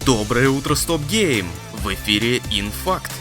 Доброе утро, Стоп Гейм! В эфире Инфакт.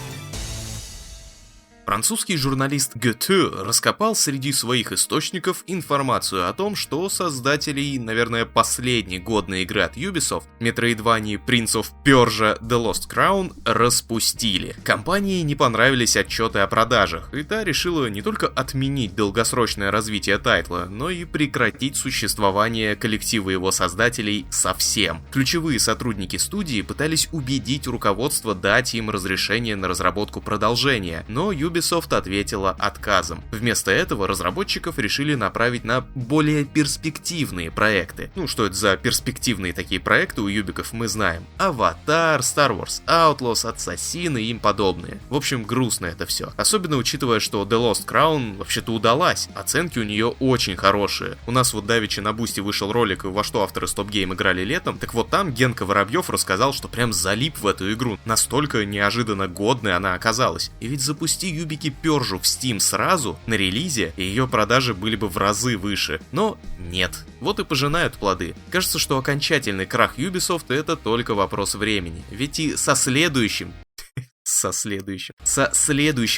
Французский журналист Goethe раскопал среди своих источников информацию о том, что создателей, наверное, последней годной игры от Ubisoft, Metroidvania Prince of Persia: The Lost Crown, распустили. Компании не понравились отчеты о продажах, и та решила не только отменить долгосрочное развитие тайтла, но и прекратить существование коллектива его создателей совсем. Ключевые сотрудники студии пытались убедить руководство дать им разрешение на разработку продолжения, но Ubisoft ответила отказом. Вместо этого разработчиков решили направить на более перспективные проекты. Что это за перспективные такие проекты у юбиков, мы знаем. Аватар, Star Wars Outlaws, Assassin и им подобные. В общем, грустно это все. Особенно учитывая, что The Lost Crown вообще-то удалась. Оценки у нее очень хорошие. У нас вот давеча на Бусти вышел ролик, во что авторы Stop Game играли летом. Так вот там Генка Воробьев рассказал, что прям залип в эту игру. Настолько неожиданно годной она оказалась. И ведь запусти юбики Пержу в Steam сразу, на релизе, и ее продажи были бы в разы выше. Но нет. Вот и пожинают плоды. Кажется, что окончательный крах Ubisoft — это только вопрос времени. Ведь и со следующим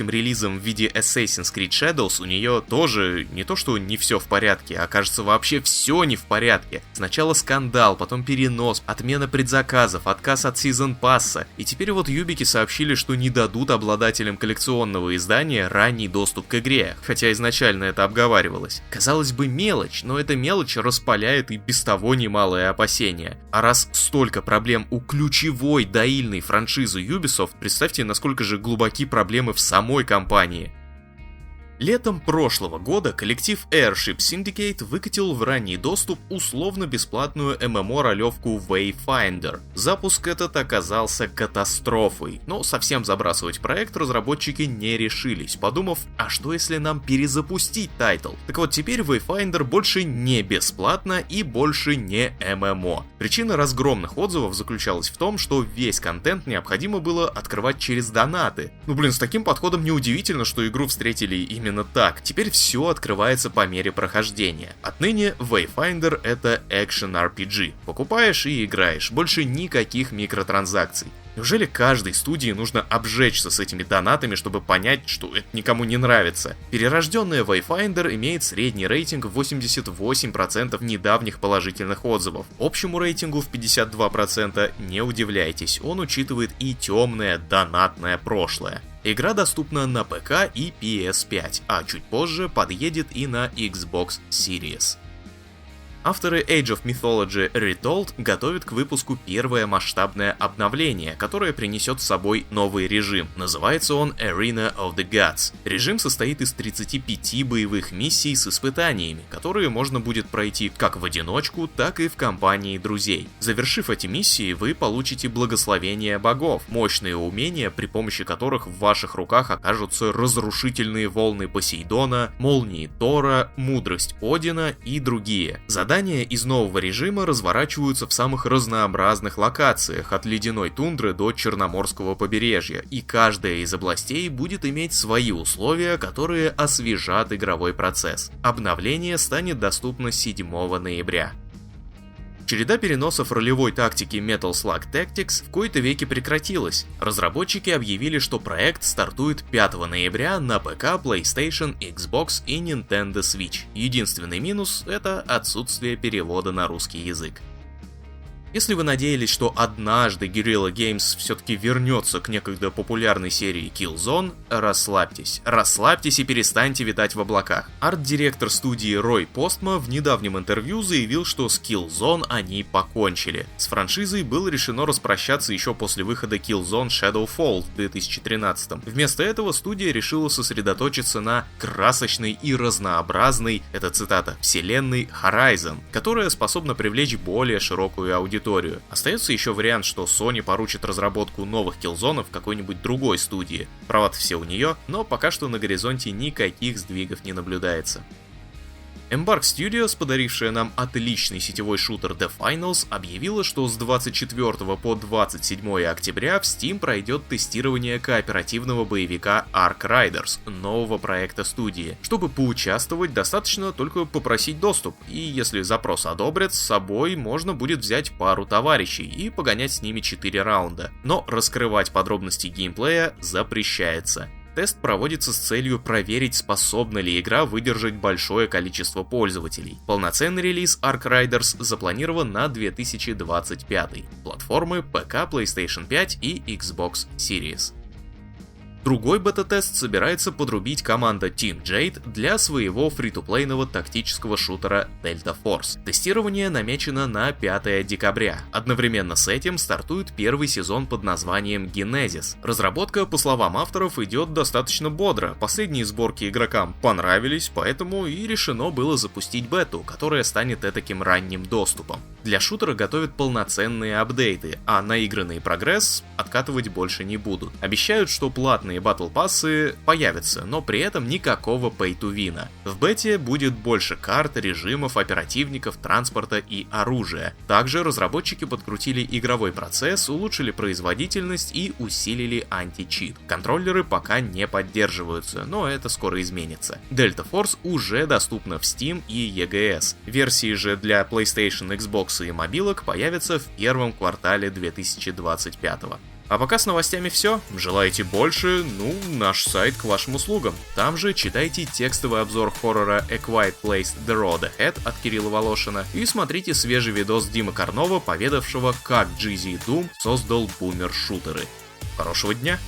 релизом в виде Assassin's Creed Shadows у нее тоже не то что не все в порядке, а кажется вообще все не в порядке. Сначала скандал, потом перенос, отмена предзаказов, отказ от Season Pass'а. И теперь вот юбики сообщили, что не дадут обладателям коллекционного издания ранний доступ к игре, хотя изначально это обговаривалось. Казалось бы, мелочь, но эта мелочь распаляет и без того немалое опасение. А раз столько проблем у ключевой доильной франшизы Ubisoft, представьте, насколько же глубоки проблемы в самой компании. Летом прошлого года коллектив Airship Syndicate выкатил в ранний доступ условно-бесплатную ММО-ролевку Wayfinder. Запуск этот оказался катастрофой, но совсем забрасывать проект разработчики не решились, подумав, а что если нам перезапустить тайтл? Так вот, теперь Wayfinder больше не бесплатно и больше не ММО. Причина разгромных отзывов заключалась в том, что весь контент необходимо было открывать через донаты. С таким подходом неудивительно, что игру встретили именно так. Теперь все открывается по мере прохождения. Отныне Wayfinder — это Action RPG. Покупаешь и играешь, больше никаких микротранзакций. Неужели каждой студии нужно обжечься с этими донатами, чтобы понять, что это никому не нравится? Перерожденная Wayfinder имеет средний рейтинг в 88% недавних положительных отзывов. Общему рейтингу в 52% не удивляйтесь, он учитывает и темное донатное прошлое. Игра доступна на ПК и PS5, а чуть позже подъедет и на Xbox Series. Авторы Age of Mythology Retold готовят к выпуску первое масштабное обновление, которое принесет с собой новый режим. Называется он Arena of the Gods. Режим состоит из 35 боевых миссий с испытаниями, которые можно будет пройти как в одиночку, так и в компании друзей. Завершив эти миссии, вы получите благословение богов, мощные умения, при помощи которых в ваших руках окажутся разрушительные волны Посейдона, молнии Тора, мудрость Одина и другие. Задания из нового режима разворачиваются в самых разнообразных локациях, от ледяной тундры до Черноморского побережья, и каждая из областей будет иметь свои условия, которые освежат игровой процесс. Обновление станет доступно 7 ноября. Череда переносов ролевой тактики Metal Slug Tactics в кои-то веки прекратилась. Разработчики объявили, что проект стартует 5 ноября на ПК, PlayStation, Xbox и Nintendo Switch. Единственный минус — это отсутствие перевода на русский язык. Если вы надеялись, что однажды Guerrilla Games все-таки вернется к некогда популярной серии Killzone, расслабьтесь. Расслабьтесь и перестаньте витать в облаках. Арт-директор студии Рой Постма в недавнем интервью заявил, что с Killzone они покончили. С франшизой было решено распрощаться еще после выхода Killzone Shadowfall в 2013. Вместо этого студия решила сосредоточиться на красочной и разнообразной, это цитата, вселенной Horizon, которая способна привлечь более широкую аудиторию. Остается еще вариант, что Sony поручит разработку новых киллзонов какой-нибудь другой студии. Права-то все у нее, но пока что на горизонте никаких сдвигов не наблюдается. Embark Studios, подарившая нам отличный сетевой шутер The Finals, объявила, что с 24 по 27 октября в Steam пройдет тестирование кооперативного боевика Ark Riders, нового проекта студии. Чтобы поучаствовать, достаточно только попросить доступ, и если запрос одобрят, с собой можно будет взять пару товарищей и погонять с ними 4 раунда. Но раскрывать подробности геймплея запрещается. Тест проводится с целью проверить, способна ли игра выдержать большое количество пользователей. Полноценный релиз Ark Riders запланирован на 2025. Платформы ПК, PlayStation 5 и Xbox Series. Другой бета-тест собирается подрубить команда Team Jade для своего фри-то-плейного тактического шутера Delta Force. Тестирование намечено на 5 декабря. Одновременно с этим стартует первый сезон под названием Genesis. Разработка, по словам авторов, идет достаточно бодро. Последние сборки игрокам понравились, поэтому и решено было запустить бету, которая станет этаким ранним доступом. Для шутера готовят полноценные апдейты, а наигранный прогресс откатывать больше не будут. Обещают, что платные батл-пассы появятся, но при этом никакого pay-to-win. В бете будет больше карт, режимов, оперативников, транспорта и оружия. Также разработчики подкрутили игровой процесс, улучшили производительность и усилили анти-чит. Контроллеры пока не поддерживаются, но это скоро изменится. Delta Force уже доступна в Steam и EGS. Версии же для PlayStation, Xbox и мобилок появятся в первом квартале 2025. А пока с новостями все. Желаете больше? Наш сайт к вашим услугам. Там же читайте текстовый обзор хоррора A Quiet Place: The Road Ahead от Кирилла Волошина и смотрите свежий видос Димы Карнова, поведавшего, как GZ Doom создал бумер-шутеры. Хорошего дня!